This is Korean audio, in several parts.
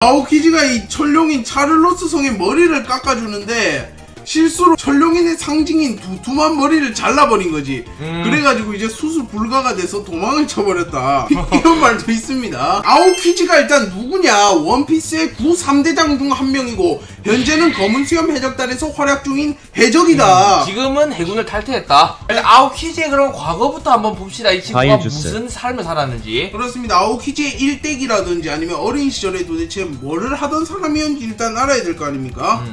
아오키지가 이 천룡인 차를로스 성의 머리를 깎아주는데 실수로 천룡인의 상징인 두툼한 머리를 잘라버린 거지. 그래가지고 이제 수술 불가가 돼서 도망을 쳐버렸다. 이런 말도 있습니다. 아오키지가 일단 누구냐? 원피스의 구 3대장 중 한 명이고 현재는 검은 수염 해적단에서 활약 중인 해적이다. 지금은 해군을 탈퇴했다. 아오키지의 그럼 과거부터 한번 봅시다. 이 친구가 무슨 삶을 살았는지. 그렇습니다. 아오키지의 일대기라든지 아니면 어린 시절에 도대체 뭐를 하던 사람이었는지 일단 알아야 될 거 아닙니까?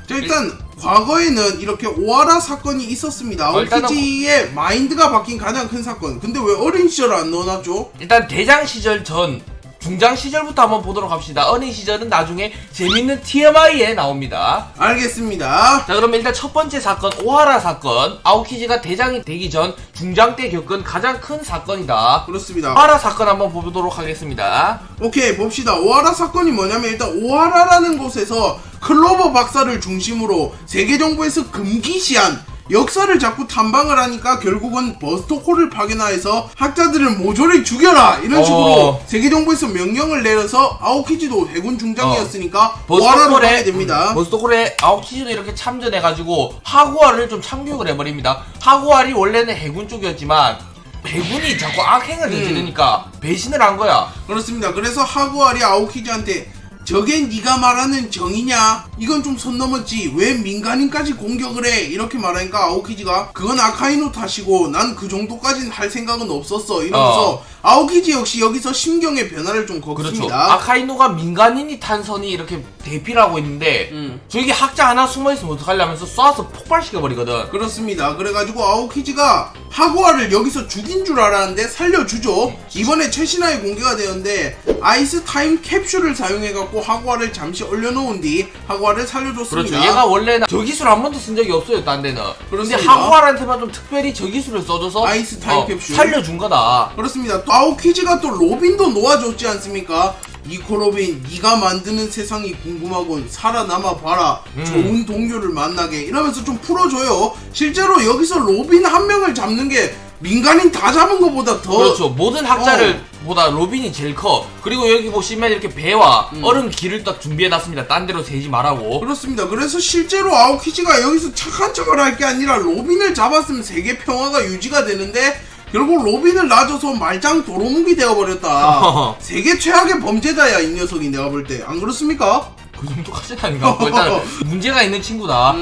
자, 일단 과거에는 이렇게 오하라 사건이 있었습니다. 아오키지의 마인드가 바뀐 가장 큰 사건. 근데 왜 어린 시절을 안 넣어놨죠? 일단 대장 시절 전 중장 시절부터 한번 보도록 합시다. 어린 시절은 나중에 재밌는 TMI에 나옵니다. 알겠습니다. 자, 그러면 일단 첫 번째 사건, 오하라 사건. 아오키지가 대장이 되기 전 중장 때 겪은 가장 큰 사건이다. 그렇습니다. 오하라 사건 한번 보도록 하겠습니다. 오케이, 봅시다. 오하라 사건이 뭐냐면 일단 오하라라는 곳에서 클로버 박사를 중심으로 세계 정부에서 금기시한 역사를 자꾸 탐방을 하니까 결국은 버스토코를 파견하여서 학자들을 모조리 죽여라 이런 식으로 세계 정부에서 명령을 내려서 아오키지도 해군 중장이었으니까 오하라로 가게 됩니다. 버스토콜에 아오키지도 이렇게 참전해가지고 하구알을 좀 참교육을 해버립니다. 하구알이 원래는 해군 쪽이었지만 해군이 자꾸 악행을 저지르니까 배신을 한 거야. 그렇습니다. 그래서 하구알이 아오키지한테 저게 네가 말하는 정이냐? 이건 좀 선 넘었지. 왜 민간인까지 공격을 해? 이렇게 말하니까 아오키지가 그건 아카이누 탓이고 난 그 정도까지는 할 생각은 없었어. 이러면서 아오키지 역시 여기서 심경의 변화를 좀 겪습니다. 그렇죠. 아카이누가 민간인이 탄 선이 이렇게 대피를 하고 있는데 저기 학자 하나 숨어있으면 어떡하려면서 쏴서 폭발시켜버리거든. 그렇습니다. 그래가지고 아오키지가 하구아를 여기서 죽인 줄 알았는데 살려주죠. 이번에 최신화에 공개가 되었는데 아이스 타임 캡슐을 사용해갖고 하구아를 잠시 얼려놓은 뒤 하구아를 살려줬습니다. 그렇죠. 얘가 원래는 저 기술 한 번도 쓴 적이 없어요, 딴 데는. 그런데 그렇습니다. 하구아한테만 좀 특별히 저 기술을 써줘서 아이스 타임 캡슐 살려준 거다. 그렇습니다. 또 아오키지가 또 로빈도 놓아줬지 않습니까? 니코 로빈, 네가 만드는 세상이 궁금하군. 살아남아 봐라. 좋은 동료를 만나게 이러면서 좀 풀어줘요. 실제로 여기서 로빈 한 명을 잡는 게 민간인 다 잡은 것보다 더 그렇죠. 모든 학자를 보다 로빈이 제일 커. 그리고 여기 보시면 이렇게 배와 얼음 길을 딱 준비해놨습니다. 딴 데로 새지 말라고. 그렇습니다. 그래서 실제로 아오키지가 여기서 착한 척을 할 게 아니라 로빈을 잡았으면 세계 평화가 유지가 되는데 결국 로빈을 놔줘서 말짱 도루묵이 되어버렸다. 세계 최악의 범죄자야 이 녀석이. 내가 볼 때 안 그렇습니까? 그 정도까지는 아닌 것 같고 일단 문제가 있는 친구다.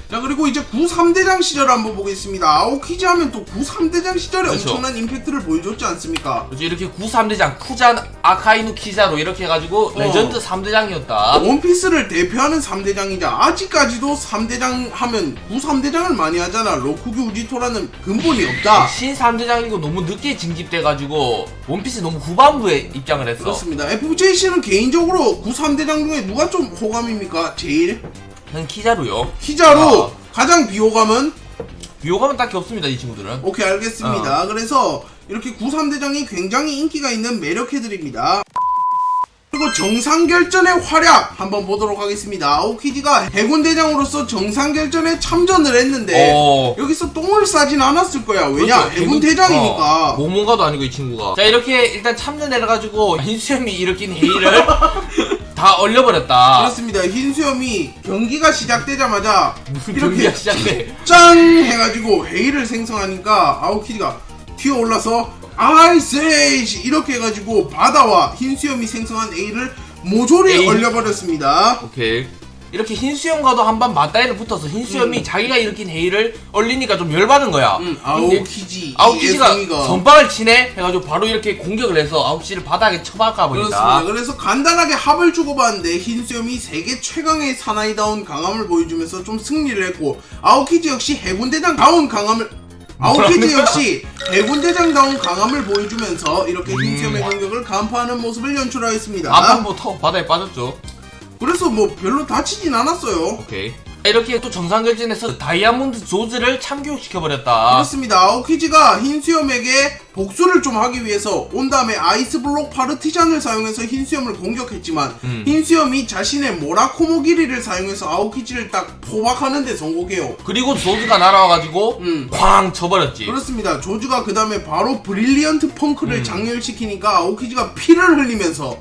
자, 그리고 이제 구 3대장 시절 한번 보겠습니다. 아오키지 하면 또 구 3대장 시절에 그렇죠. 엄청난 임팩트를 보여줬지 않습니까? 그렇죠. 이렇게 구 3대장 쿠잔 아카이누 키자로 이렇게 해가지고 레전드 3대장이었다. 원피스를 대표하는 3대장이자 아직까지도 3대장 하면 구 3대장을 많이 하잖아. 로쿠기 우지토라는 근본이 없다. 신 3대장이고 너무 늦게 징집돼가지고 원피스 너무 후반부에 입장을 했어. 그렇습니다. FJC는 개인적으로 구 3대장 중에 누가 좀 호감입니까? 제일? 저는 키자루요. 키자루. 가장 비호감은? 비호감은 딱히 없습니다, 이 친구들은. 오케이, 알겠습니다. 그래서 이렇게 구 3대장이 굉장히 인기가 있는 매력해드립니다. 그리고 정상결전의 활약 한번 보도록 하겠습니다. 아오키지가 해군대장으로서 정상결전에 참전을 했는데 여기서 똥을 싸진 않았을 거야. 왜냐? 그렇죠. 해군대장이니까. 모모가도 아니고 이 친구가. 자, 이렇게 일단 참전해가지고 흰수염이 일으킨 회의를 다 얼려버렸다. 그렇습니다. 흰수염이 경기가 시작되자마자 무슨 이렇게 경기가 시작돼? 짱 해가지고 회의를 생성하니까 아오키지가 튀어올라서 아이세이시 이렇게 해가지고 바다와 흰수염이 생성한 A를 모조리 얼려버렸습니다. 오케이. 이렇게 흰수염과도 한번 맞다이를 붙어서 흰수염이 자기가 일으킨 회의를 얼리니까 좀 열받은 거야. 아오키지가 선빵을 치네 해가지고 바로 이렇게 공격을 해서 아오키지를 바닥에 쳐박아 버린다. 그렇습니다. 그래서 간단하게 합을 주고받는데 흰수염이 세계 최강의 사나이다운 강함을 보여주면서 좀 승리를 했고 아오키지 역시 해군대장다운 강함을 보여주면서 이렇게 흰수염의 공격을 간파하는 모습을 연출하였습니다. 아판부터 바다에 빠졌죠. 그래서 뭐 별로 다치진 않았어요. 오케이. 이렇게 또 정상결전에서 다이아몬드 조즈를 참교육시켜버렸다. 그렇습니다. 아오키지가 흰수염에게 복수를 좀 하기 위해서 온 다음에 아이스블록 파르티잔을 사용해서 흰수염을 공격했지만 흰수염이 자신의 모라코모기리를 사용해서 아오키지를 딱 포박하는 데 성공해요. 그리고 조즈가 날아와가지고 쾅 쳐버렸지. 그렇습니다. 조즈가 그 다음에 바로 브릴리언트 펑크를 장렬시키니까 아오키지가 피를 흘리면서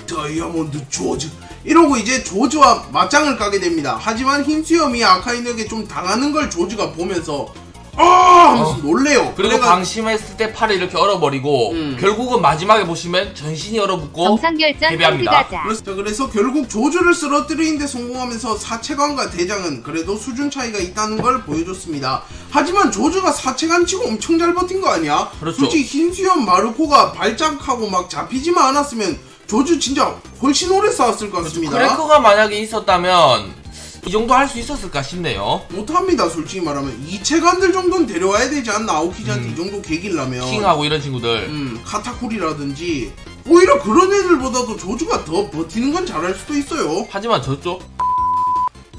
다이아몬드 조즈 이러고 이제 조즈와 맞짱을 까게 됩니다. 하지만 흰수염이 아카이누에게 좀 당하는 걸 조즈가 보면서 하면서 놀래요. 그리고 방심했을 때 팔을 이렇게 얼어버리고 결국은 마지막에 보시면 전신이 얼어붙고 정상결전 패배합니다. 그래서 결국 조즈를 쓰러뜨리는데 성공하면서 사체관과 대장은 그래도 수준 차이가 있다는 걸 보여줬습니다. 하지만 조즈가 사체관 치고 엄청 잘 버틴 거 아니야? 그렇죠. 솔직히 흰수염 마르코가 발작하고 막 잡히지만 않았으면 조즈 진짜 훨씬 오래 싸웠을 것 같습니다. 크래커가 만약에 있었다면 이 정도 할 수 있었을까 싶네요. 못합니다. 솔직히 말하면 이체관들 정도는 데려와야 되지 않나. 아오키지한테 이 정도 계기려면 킹하고 이런 친구들 카타쿠리라든지 오히려 그런 애들보다도 조즈가 더 버티는 건 잘할 수도 있어요. 하지만 졌죠.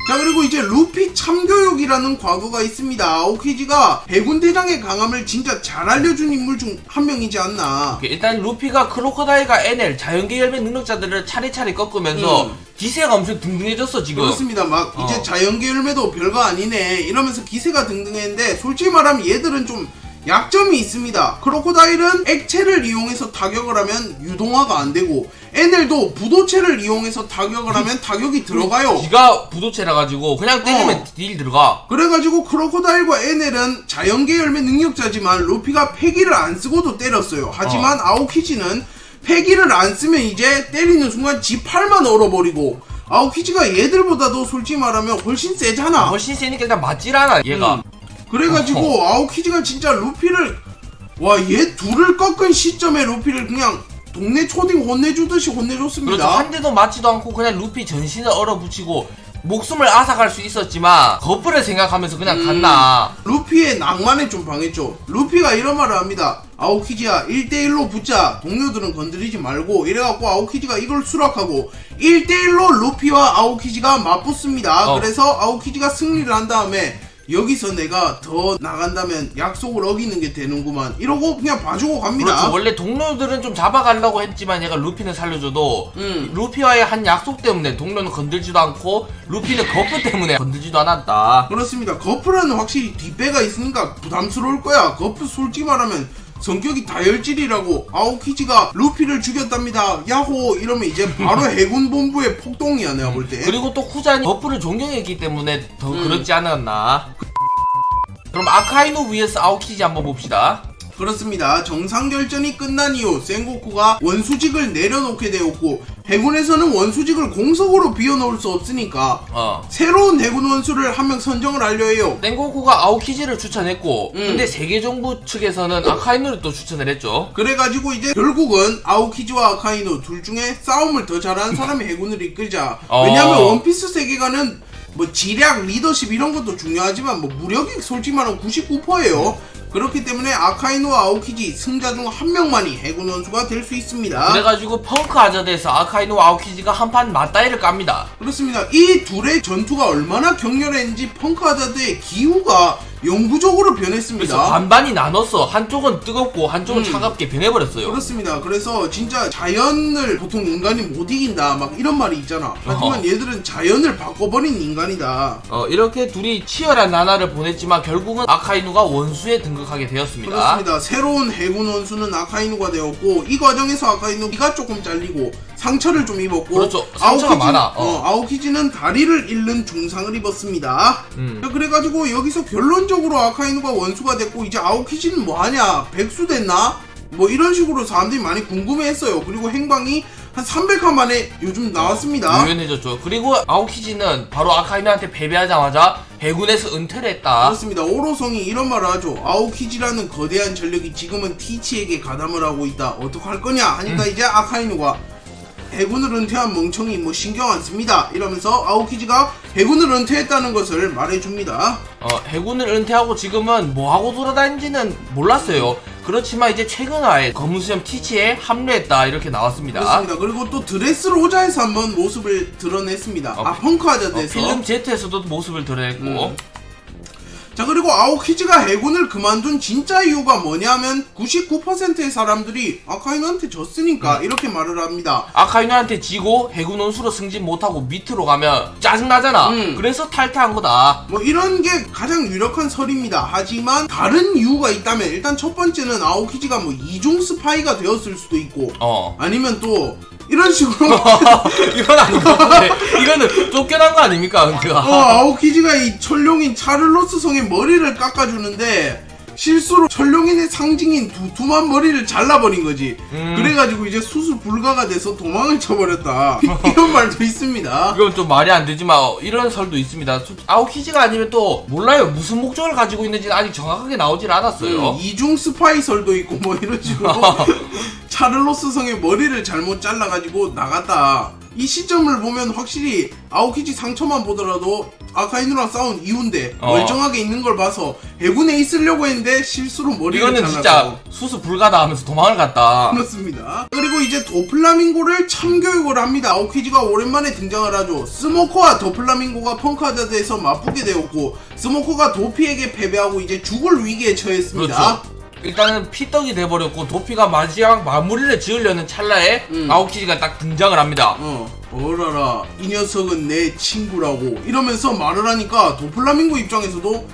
자, 그리고 이제 루피 참교육이라는 과거가 있습니다. 아오키지가 해군 대장의 강함을 진짜 잘 알려준 인물 중 한 명이지 않나. 일단 루피가 크로커다일과 NL 자연계 열매 능력자들을 차례차례 꺾으면서 기세가 엄청 등등해졌어 지금. 그렇습니다. 막 이제 자연계 열매도 별거 아니네 이러면서 기세가 등등했는데 솔직히 말하면 얘들은 좀 약점이 있습니다. 크로코다일은 액체를 이용해서 타격을 하면 유동화가 안 되고 NL도 부도체를 이용해서 타격을 하면 타격이 들어가요. 지가 부도체라 가지고 그냥 때리면 딜 들어가. 그래가지고 크로코다일과 NL은 자연계 열매 능력자지만 루피가 패기를 안 쓰고도 때렸어요. 하지만 아오키지는 패기를 안 쓰면 이제 때리는 순간 지 팔만 얼어버리고 아오키지가 얘들보다도 솔직히 말하면 훨씬 세잖아. 훨씬 세니까 일단 맞질 않아 얘가. 그래가지고 아오키지가 진짜 루피를 얘 둘을 꺾은 시점에 루피를 그냥 동네 초딩 혼내주듯이 혼내줬습니다. 그렇죠. 한 대도 맞지도 않고 그냥 루피 전신을 얼어붙이고 목숨을 앗아갈 수 있었지만 거프를 생각하면서 그냥 갔나. 루피의 낭만에 좀 방했죠. 루피가 이런 말을 합니다. 아오키지야 1대1로 붙자. 동료들은 건드리지 말고. 이래갖고 아오키지가 이걸 수락하고 1대1로 루피와 아오키지가 맞붙습니다. 그래서 아오키지가 승리를 한 다음에 여기서 내가 더 나간다면 약속을 어기는 게 되는구만 이러고 그냥 봐주고 갑니다. 그렇죠. 원래 동료들은 좀 잡아가려고 했지만 얘가 루피는 살려줘도 루피와의 한 약속 때문에 동료는 건들지도 않고 루피는 거프 때문에 건들지도 않았다. 그렇습니다. 거프라는 확실히 뒷배가 있으니까 부담스러울 거야. 거프 솔직히 말하면 성격이 다혈질이라고. 아오키지가 루피를 죽였답니다 야호 이러면 이제 바로 해군 본부의 폭동이야 내가 볼 때. 그리고 또 쿠잔이 거프를 존경했기 때문에 더 그렇지 않았나. 그럼 아카이누 vs 아오키지 한번 봅시다. 그렇습니다. 정상결전이 끝난 이후 센고쿠가 원수직을 내려놓게 되었고 해군에서는 원수직을 공석으로 비워놓을 수 없으니까 새로운 해군 원수를 한 명 선정을 하려 해요. 센고쿠가 아오키지를 추천했고 근데 세계정부 측에서는 아카이누를 또 추천을 했죠. 그래가지고 이제 결국은 아오키지와 아카이누 둘 중에 싸움을 더 잘하는 사람이 해군을 이끌자. 왜냐하면 원피스 세계관은 뭐 지략, 리더십 이런 것도 중요하지만 뭐 무력이 솔직히 말하면 99%예요. 그렇기 때문에 아카이누와 아오키지 승자 중 한 명만이 해군 원수가 될 수 있습니다. 그래가지고 펑크 아자드에서 아카이누와 아오키지가 한판 맞다이를 깝니다. 그렇습니다. 이 둘의 전투가 얼마나 격렬했는지 펑크 아자드의 기후가 영구적으로 변했습니다. 그래서 반반이 나눴어. 한쪽은 뜨겁고 한쪽은 차갑게 변해버렸어요. 그렇습니다. 그래서 진짜 자연을 보통 인간이 못 이긴다 막 이런 말이 있잖아. 하지만 얘들은 자연을 바꿔버린 인간이다. 이렇게 둘이 치열한 나날을 보냈지만 결국은 아카이누가 원수에 등극하게 되었습니다. 그렇습니다. 새로운 해군 원수는 아카이누가 되었고 이 과정에서 아카이누 귀가 조금 잘리고 상처를 좀 입었고. 그렇죠. 상처가 많아. 아오키지는 다리를 잃는 중상을 입었습니다. 그래가지고 여기서 결론적으로 아카이누가 원수가 됐고 이제 아오키지는 뭐하냐? 백수 됐나? 뭐 이런 식으로 사람들이 많이 궁금해했어요. 그리고 행방이 한 300화 만에 요즘 나왔습니다. 유연해졌죠. 그리고 아오키지는 바로 아카이누한테 패배하자마자 해군에서 은퇴를 했다. 그렇습니다. 오로성이 이런 말을 하죠. 아오키지라는 거대한 전력이 지금은 티치에게 가담을 하고 있다. 어떡할 거냐? 하니까 이제 아카이누가 해군을 은퇴한 멍청이 뭐 신경 안 씁니다 이러면서 아오키지가 해군을 은퇴했다는 것을 말해줍니다. 해군을 은퇴하고 지금은 뭐하고 돌아다니는지는 몰랐어요. 그렇지만 이제 최근화에 검은수염 티치에 합류했다 이렇게 나왔습니다. 그렇습니다. 그리고 또 드레스로자에서 한번 모습을 드러냈습니다. 펑크 아자드에서 필름 Z에서도 모습을 드러냈고 자, 그리고 아오키지가 해군을 그만둔 진짜 이유가 뭐냐면 99%의 사람들이 아카이누한테 졌으니까 이렇게 말을 합니다. 아카이누한테 지고 해군 원수로 승진 못하고 밑으로 가면 짜증나잖아. 그래서 탈퇴한 거다. 뭐 이런 게 가장 유력한 설입니다. 하지만 다른 이유가 있다면 일단 첫 번째는 아오키지가 뭐 이중 스파이가 되었을 수도 있고 아니면 또 이런 식으로 이건 아닌 것 같은데 이거는 쫓겨난 거 아닙니까 은퇴가? 아오키지가 이 천룡인 차를로스 성의 머리를 깎아주는데 실수로 천룡인의 상징인 두툼한 머리를 잘라버린 거지. 그래가지고 이제 수술 불가가 돼서 도망을 쳐버렸다. 이런 말도 있습니다. 이건 좀 말이 안 되지만 이런 설도 있습니다. 아오키지가 아니면 또 몰라요. 무슨 목적을 가지고 있는지는 아직 정확하게 나오질 않았어요. 이중 스파이 설도 있고 뭐 이런 식으로 차를로스 성의 머리를 잘못 잘라가지고 나갔다. 이 시점을 보면 확실히 아오키지 상처만 보더라도 아카이누랑 싸운 이유인데 멀쩡하게 있는 걸 봐서 해군에 있으려고 했는데 실수로 머리를 이거는 잘라서 진짜 수수 불가다 하면서 도망을 갔다. 그렇습니다. 그리고 이제 도플라밍고를 참교육을 합니다. 아오키지가 오랜만에 등장을 하죠. 스모커와 도플라밍고가 펑크하자드에서 맞붙게 되었고 스모커가 도피에게 패배하고 이제 죽을 위기에 처했습니다. 그렇죠. 일단은 피떡이 돼버렸고 도피가 마지막 마무리를 지으려는 찰나에 아오키지가 딱 등장을 합니다. 어라라 이 녀석은 내 친구라고 이러면서 말을 하니까 도플라밍고 입장에서도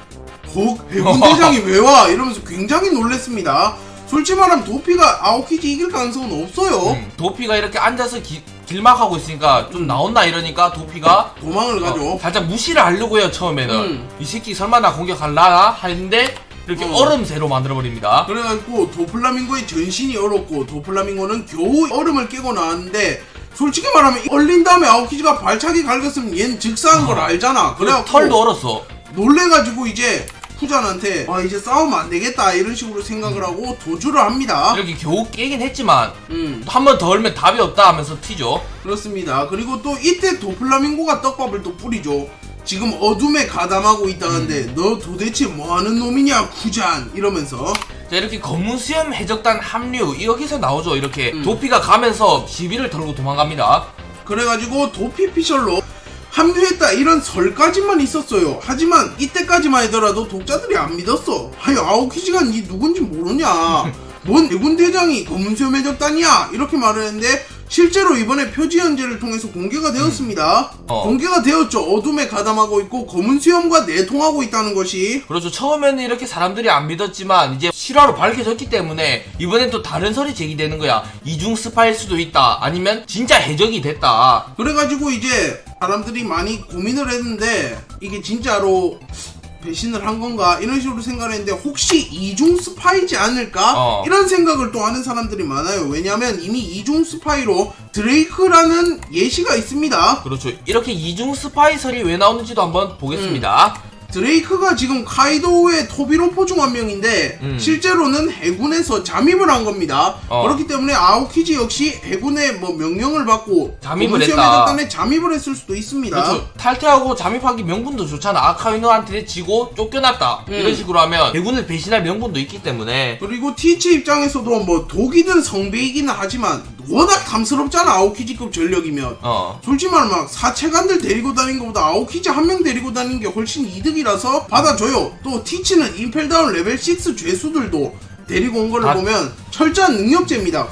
해군대장이 왜 와? 이러면서 굉장히 놀랬습니다. 솔직히 말하면 도피가 아오키지 이길 가능성은 없어요. 도피가 이렇게 앉아서 길막하고 있으니까 좀 나온나 이러니까 도피가 도망을 가죠. 살짝 무시를 하려고 해요 처음에는. 이 새끼 설마 나 공격할라나? 하는데 이렇게 얼음새로 만들어버립니다. 그래가지고 도플라밍고의 전신이 얼었고 도플라밍고는 겨우 얼음을 깨고 나왔는데 솔직히 말하면 얼린 다음에 아오키지가 발차기 갈겼으면 얘는 즉사한 걸 알잖아. 그래갖고 털도 얼었어. 놀래가지고 이제 후잔한테 이제 싸우면 안 되겠다 이런 식으로 생각을 하고 도주를 합니다. 이렇게 겨우 깨긴 했지만 한 번 더 얼면 답이 없다 하면서 튀죠. 그렇습니다. 그리고 또 이때 도플라밍고가 떡밥을 또 뿌리죠. 지금 어둠에 가담하고 있다는데 너 도대체 뭐하는 놈이냐 후잔 이러면서 자 이렇게 검은 수염 해적단 합류 여기서 나오죠. 이렇게 도피가 가면서 시비를 털고 도망갑니다. 그래가지고 도피 피셜로 합류했다 이런 설까지만 있었어요. 하지만 이때까지만 하더라도 독자들이 안 믿었어. 하여 아오키지가 니 누군지 모르냐, 뭔 해군 대장이 검은 수염 해적단이야 이렇게 말을 했는데 실제로 이번에 표지 연재를 통해서 공개가 되었습니다. 공개가 되었죠. 어둠에 가담하고 있고 검은 수염과 내통하고 있다는 것이. 그렇죠. 처음에는 이렇게 사람들이 안 믿었지만 이제 실화로 밝혀졌기 때문에 이번엔 또 다른 설이 제기되는 거야. 이중 스파일 수도 있다. 아니면 진짜 해적이 됐다. 그래가지고 이제 사람들이 많이 고민을 했는데 이게 진짜로 배신을 한 건가 이런 식으로 생각을 했는데 혹시 이중 스파이지 않을까 이런 생각을 또 하는 사람들이 많아요. 왜냐하면 이미 이중 스파이로 드레이크라는 예시가 있습니다. 그렇죠. 이렇게 이중 스파이설이 왜 나오는지도 한번 보겠습니다. 드레이크가 지금 카이도우의 토비로포 중 한 명인데 실제로는 해군에서 잠입을 한 겁니다. 그렇기 때문에 아오키지 역시 해군의 뭐 명령을 받고 잠입을 했다. 잠입을 했을 수도 있습니다. 그렇죠. 탈퇴하고 잠입하기 명분도 좋잖아. 아카이누한테 지고 쫓겨났다 이런 식으로 하면 해군을 배신할 명분도 있기 때문에. 그리고 티치 입장에서도 뭐 독이든 성배이기는 하지만 워낙 탐스럽잖아. 아오키지급 전력이면 솔직히 말하면 막 사체관들 데리고 다닌 것보다 아오키지 한 명 데리고 다니는 게 훨씬 이득이라서 받아줘요. 또 티치는 임펠다운 레벨 6 죄수들도 데리고 온 걸로 보면 철저한 능력제입니다.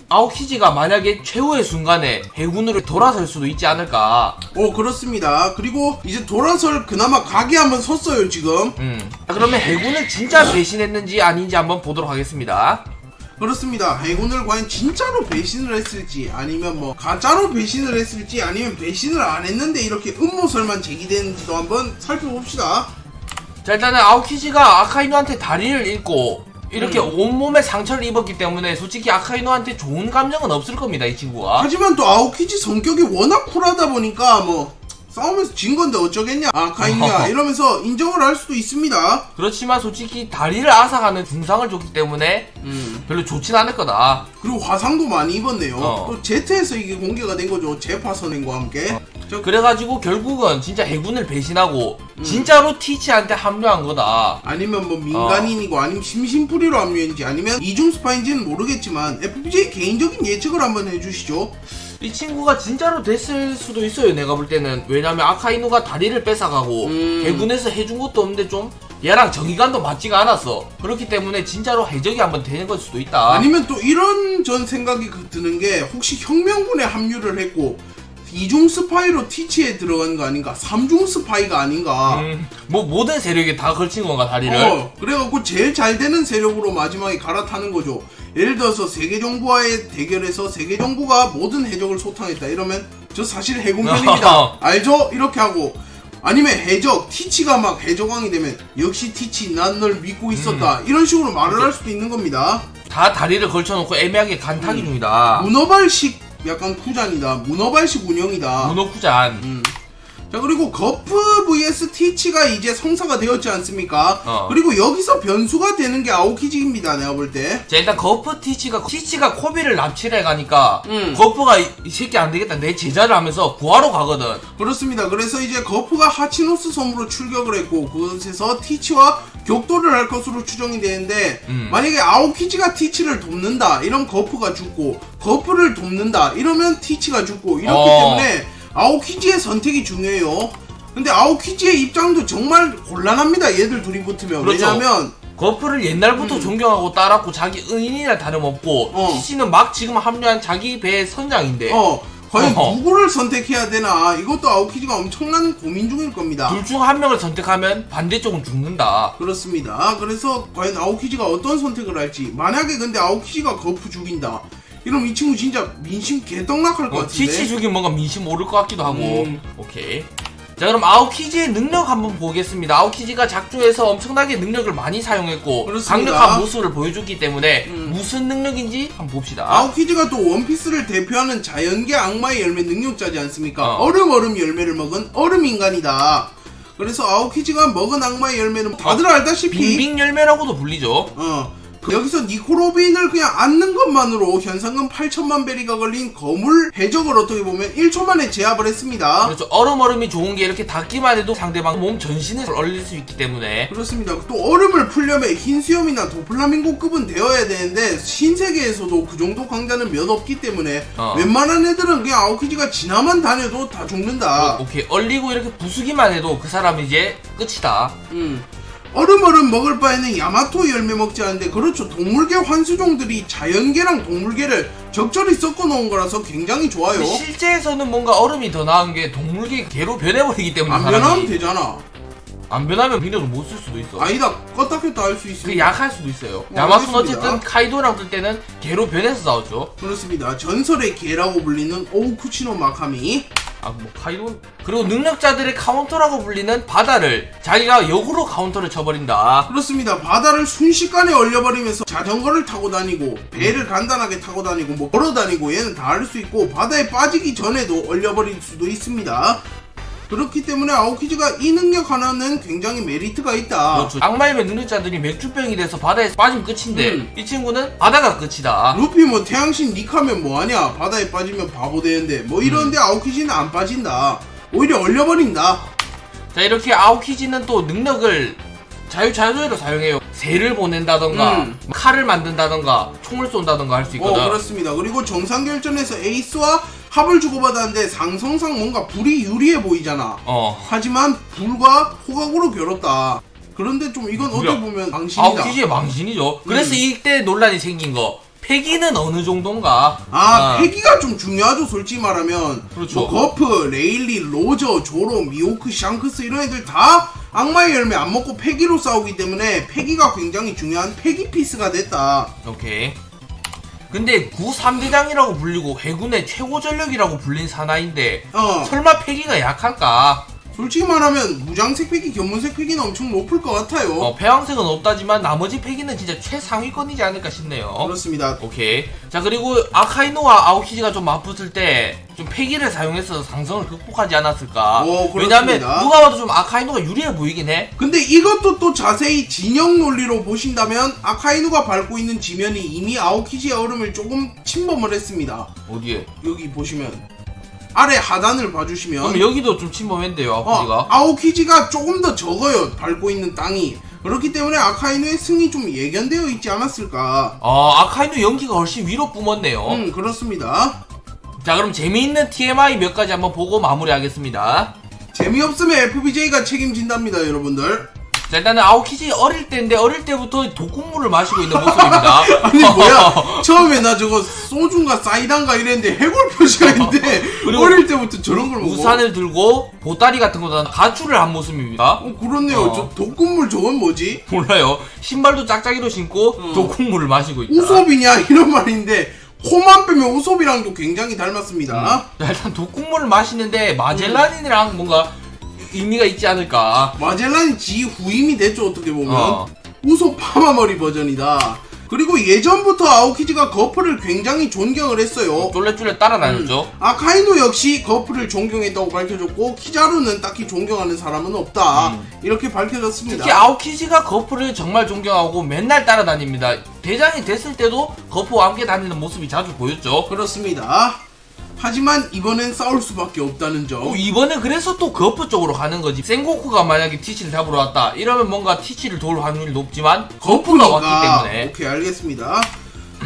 아오키지가 만약에 최후의 순간에 해군으로 돌아설 수도 있지 않을까. 그렇습니다. 그리고 이제 돌아설 그나마 각이 한번 섰어요 지금. 그러면 해군을 진짜 배신했는지 아닌지 한번 보도록 하겠습니다. 그렇습니다. 해군을 과연 진짜로 배신을 했을지 아니면 뭐 가짜로 배신을 했을지 아니면 배신을 안 했는데 이렇게 음모설만 제기되는지도 한번 살펴봅시다. 자 일단은 아오키지가 아카이누한테 다리를 잃고 이렇게 온몸에 상처를 입었기 때문에 솔직히 아카이누한테 좋은 감정은 없을 겁니다 이 친구가. 하지만 또 아오키지 성격이 워낙 쿨하다 보니까 뭐 싸우면서 진 건데 어쩌겠냐 아카이누야 이러면서 인정을 할 수도 있습니다. 그렇지만 솔직히 다리를 앗아가는 중상을 줬기 때문에 별로 좋진 않을 거다. 그리고 화상도 많이 입었네요. 또 Z에서 이게 공개가 된 거죠. 제파 선행과 함께. 그래가지고 결국은 진짜 해군을 배신하고 진짜로 티치한테 합류한 거다. 아니면 뭐 민간인이고 아니면 심심풀이로 합류했는지 아니면 이중 스파인지는 모르겠지만 FPJ 개인적인 예측을 한번 해주시죠. 이 친구가 진짜로 됐을 수도 있어요 내가 볼 때는. 왜냐면 아카이누가 다리를 뺏어가고 해군에서 해준 것도 없는데 좀 얘랑 정의감도 맞지가 않았어. 그렇기 때문에 진짜로 해적이 한번 되는 걸 수도 있다. 아니면 또 이런 전 생각이 드는 게 혹시 혁명군에 합류를 했고 2중 스파이로 티치에 들어간 거 아닌가? 3중 스파이가 아닌가? 뭐 모든 세력에 다 걸친 건가 다리를? 그래갖고 제일 잘 되는 세력으로 마지막에 갈아타는 거죠. 예를 들어서 세계 정부와의 대결에서 세계 정부가 모든 해적을 소탕했다 이러면 저 사실 해군편입니다. 알죠? 이렇게 하고 아니면 해적 티치가 막 해적왕이 되면 역시 티치 난 널 믿고 있었다 이런 식으로 말을 할 수도 있는 겁니다. 다 다리를 걸쳐놓고 애매하게 간타기 중이다. 문어발식 약간 쿠잔이다. 문어발식 운영이다. 문어쿠잔. 자 그리고 거프 vs 티치가 이제 성사가 되었지 않습니까? 그리고 여기서 변수가 되는 게 아오키지입니다. 내가 볼 때. 자 일단 거프 티치가 코비를 납치를 해가니까 거프가 이 새끼 안되겠다 내 제자를 하면서 구하러 가거든. 그렇습니다. 그래서 이제 거프가 하치노스 섬으로 출격을 했고 그곳에서 티치와 격돌을 할 것으로 추정이 되는데 만약에 아오키지가 티치를 돕는다 이런 거프가 죽고 거프를 돕는다 이러면 티치가 죽고 이렇기 때문에 아오키지의 선택이 중요해요. 근데 아오키지의 입장도 정말 곤란합니다. 얘들 둘이 붙으면. 그렇죠. 왜냐하면 거프를 옛날부터 존경하고 따랐고 자기 은인이나 다름없고 티치는 막 지금 합류한 자기 배의 선장인데 과연 누구를 선택해야 되나 이것도 아오키지가 엄청난 고민 중일 겁니다. 둘 중 한 명을 선택하면 반대쪽은 죽는다. 그렇습니다. 그래서 과연 아오키지가 어떤 선택을 할지 만약에 근데 아오키지가 거프 죽인다 이러면 이 친구 진짜 민심 개떡락할 것 같은데. 티치 죽이면 뭔가 민심 오를 것 같기도 하고. 오케이. 자 그럼 아오키지의 능력 한번 보겠습니다. 아오키지가 작조에서 엄청나게 능력을 많이 사용했고 그렇습니다. 강력한 모습을 보여줬기 때문에 무슨 능력인지 한번 봅시다. 아오키지가 또 원피스를 대표하는 자연계 악마의 열매 능력자지 않습니까? 얼음 열매를 먹은 얼음 인간이다. 그래서 아오키지가 먹은 악마의 열매는 다들 알다시피 빙빙 열매라고도 불리죠. 여기서 니코로빈을 그냥 앉는 것만으로 현상금 8천만 베리가 걸린 거물 해적을 어떻게 보면 1초 만에 제압을 했습니다. 그렇죠. 얼음이 좋은 게 이렇게 닿기만 해도 상대방 몸 전신을 얼릴 수 있기 때문에. 그렇습니다. 또 얼음을 풀려면 흰수염이나 도플라밍고급은 되어야 되는데 신세계에서도 그 정도 강자는 몇 없기 때문에 웬만한 애들은 그냥 아오키지가 지나만 다녀도 다 죽는다. 오케이. 얼리고 이렇게 부수기만 해도 그 사람은 이제 끝이다. 얼음 먹을 바에는 야마토 열매 먹지 않는데 그렇죠. 동물계 환수종들이 자연계랑 동물계를 적절히 섞어 놓은 거라서 굉장히 좋아요. 실제에서는 뭔가 얼음이 더 나은 게 동물계 개로 변해버리기 때문에 안 변하면 되잖아. 안 변하면 능력을 못 쓸 수도 있어. 아니다. 껐다 켰다 할 수 있습니다. 그게 약할 수도 있어요. 야마토는 어쨌든 카이도랑 뜰 때는 개로 변해서 싸웠죠. 그렇습니다. 전설의 개라고 불리는 오우쿠치노 마카미. 뭐 카이도 그리고 능력자들의 카운터라고 불리는 바다를 자기가 역으로 카운터를 쳐버린다. 그렇습니다. 바다를 순식간에 얼려버리면서 자전거를 타고 다니고 배를 간단하게 타고 다니고 뭐 걸어 다니고 얘는 다 할 수 있고 바다에 빠지기 전에도 얼려버릴 수도 있습니다. 그렇기 때문에 아오키지가 이 능력 하나는 굉장히 메리트가 있다. 그렇죠. 악마의 능력자들이 맥주병이 돼서 바다에 빠지면 끝인데 이 친구는 바다가 끝이다. 루피 뭐 태양신 닉하면 뭐하냐 바다에 빠지면 바보 되는데 뭐 이런데 아오키지는 안 빠진다. 오히려 얼려버린다. 자 이렇게 아오키지는 또 능력을 자유자재로 사용해요. 새를 보낸다던가 칼을 만든다던가 총을 쏜다던가 할 수 있거든. 그렇습니다. 그리고 정상결전에서 에이스와 합을 주고받았는데 상성상 뭔가 불이 유리해 보이잖아. 하지만 불과 호각으로 겨뤘다. 그런데 좀 이건 어떻게 보면 망신이다. 아오키지의 망신이죠. 그래서 이때 논란이 생긴 거. 패기는 어느 정도인가? 패기가 좀 중요하죠. 솔직히 말하면. 그렇죠. 뭐 거프, 레일리, 로저, 조로, 미호크, 샹크스 이런 애들 다 악마의 열매 안 먹고 패기로 싸우기 때문에 패기가 굉장히 중요한 패기 피스가 됐다. 오케이. 근데 구 3대장이라고 불리고 해군의 최고 전력이라고 불린 사나이인데 설마 패기가 약할까? 솔직히 말하면 무장색 패기, 견문색 패기는 엄청 높을 것 같아요. 배왕색은 없다지만 나머지 패기는 진짜 최상위권이지 않을까 싶네요. 그렇습니다. 오케이. 자 그리고 아카이노와 아오키지가 좀 맞붙을 때 좀 패기를 사용해서 상성을 극복하지 않았을까. 왜냐면 누가 봐도 좀 아카이노가 유리해 보이긴 해. 근데 이것도 또 자세히 진영 논리로 보신다면 아카이노가 밟고 있는 지면이 이미 아오키지의 얼음을 조금 침범을 했습니다. 어디에? 여기 보시면 아래 하단을 봐주시면 그럼 여기도 좀 침범했대요. 아오키지가. 아오키지가 조금 더 적어요. 밟고 있는 땅이. 그렇기 때문에 아카이노의 승이 좀 예견되어 있지 않았을까. 아카이노 연기가 훨씬 위로 뿜었네요. 그렇습니다. 자 그럼 재미있는 TMI 몇 가지 한번 보고 마무리하겠습니다. 재미없으면 FBJ가 책임진답니다 여러분들. 자, 일단은 아오키지 어릴 때인데 어릴 때부터 독국물을 마시고 있는 모습입니다. 아니 뭐야 처음에 나 저거 소주인가 사이다인가 이랬는데 해골 표시가 있는데 어릴 때부터 저런 걸 먹어. 우산을 들고 보따리 같은 거다 가출을 한 모습입니다. 그렇네요. 저 독국물 저건 뭐지? 몰라요. 신발도 짝짝이로 신고 독국물을 마시고 있다. 우솝이냐 이런 말인데 코만 빼면 우솝이랑도 굉장히 닮았습니다. 자, 일단 독국물을 마시는데 마젤란이랑 뭔가 의미가 있지 않을까. 마젤란이 지 후임이 됐죠 어떻게 보면. 우솝 파마머리 버전이다. 그리고 예전부터 아오키지가 거프를 굉장히 존경을 했어요. 쫄래쫄래 따라다녔죠. 아카이도 역시 거프를 존경했다고 밝혀졌고 키자루는 딱히 존경하는 사람은 없다 이렇게 밝혀졌습니다. 특히 아오키지가 거프를 정말 존경하고 맨날 따라다닙니다. 대장이 됐을 때도 거프와 함께 다니는 모습이 자주 보였죠. 그렇습니다. 하지만 이번엔 싸울 수밖에 없다는 점. 이번에 그래서 또 거프 쪽으로 가는 거지. 센고쿠가 만약에 티치를 잡으러 왔다 이러면 뭔가 티치를 도울 확률이 높지만 거프가 왔기 때문에. 오케이 알겠습니다.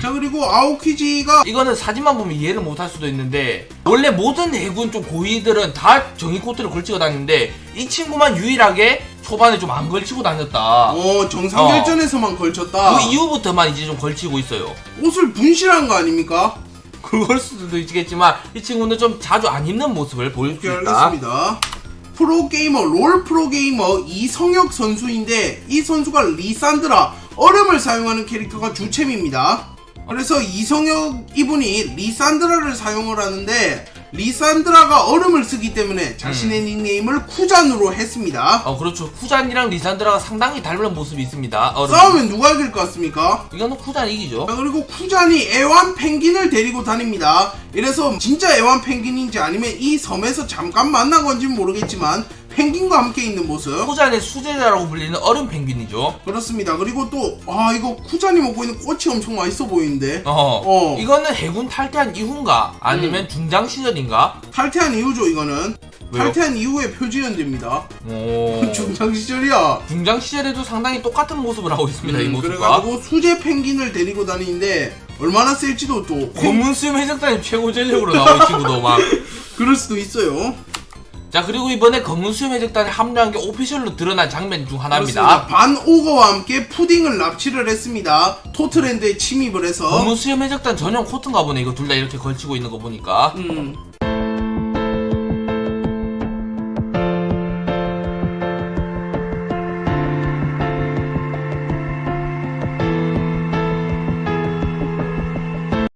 자 그리고 아오키지가 이거는 사진만 보면 이해를 못할 수도 있는데 원래 모든 해군 좀 고위들은 다 정의 코트를 걸치고 다니는데 이 친구만 유일하게 초반에 좀 안 걸치고 다녔다. 정상결전에서만 걸쳤다. 그 이후부터만 이제 좀 걸치고 있어요. 옷을 분실한 거 아닙니까? 그럴 수도 있겠지만 이 친구는 좀 자주 안 입는 모습을 보일 수 있다. 알겠습니다. 프로게이머, 롤 프로게이머 이성혁 선수인데 이 선수가 리산드라, 얼음을 사용하는 캐릭터가 주챔입니다. 그래서 이성혁 이분이 리산드라를 사용을 하는데 리산드라가 얼음을 쓰기 때문에 자신의 닉네임을 쿠잔으로 했습니다. 그렇죠. 쿠잔이랑 리산드라가 상당히 닮은 모습이 있습니다. 싸우면 누가 이길 것 같습니까? 이거는 쿠잔이 이기죠. 그리고 쿠잔이 애완 펭귄을 데리고 다닙니다. 이래서 진짜 애완 펭귄인지 아니면 이 섬에서 잠깐 만난 건지는 모르겠지만 펭귄과 함께 있는 모습. 쿠잔의 수제자라고 불리는 얼음 펭귄이죠. 그렇습니다. 그리고 또 이거 쿠잔이 먹고 있는 꽃이 엄청 맛있어 보이는데. 이거는 해군 탈퇴한 이후인가 아니면 중장 시절인가? 탈퇴한 이후죠 이거는. 왜요? 탈퇴한 이후의 표지연대입니다. 중장 시절이야. 중장 시절에도 상당히 똑같은 모습을 하고 있습니다. 이 모습과. 그래가지고 수제 펭귄을 데리고 다니는데 얼마나 셀지도 또 검은 수염 해적단이 최고 전력으로 나온 친구도 막 그럴 수도 있어요. 자 그리고 이번에 검은 수염 해적단에 합류한 게 오피셜로 드러난 장면 중 하나입니다. 그렇습니다. 반 오거와 함께 푸딩을 납치를 했습니다. 토트랜드에 침입을 해서. 검은 수염 해적단 전용 코트인가 보네. 이거 둘 다 이렇게 걸치고 있는 거 보니까.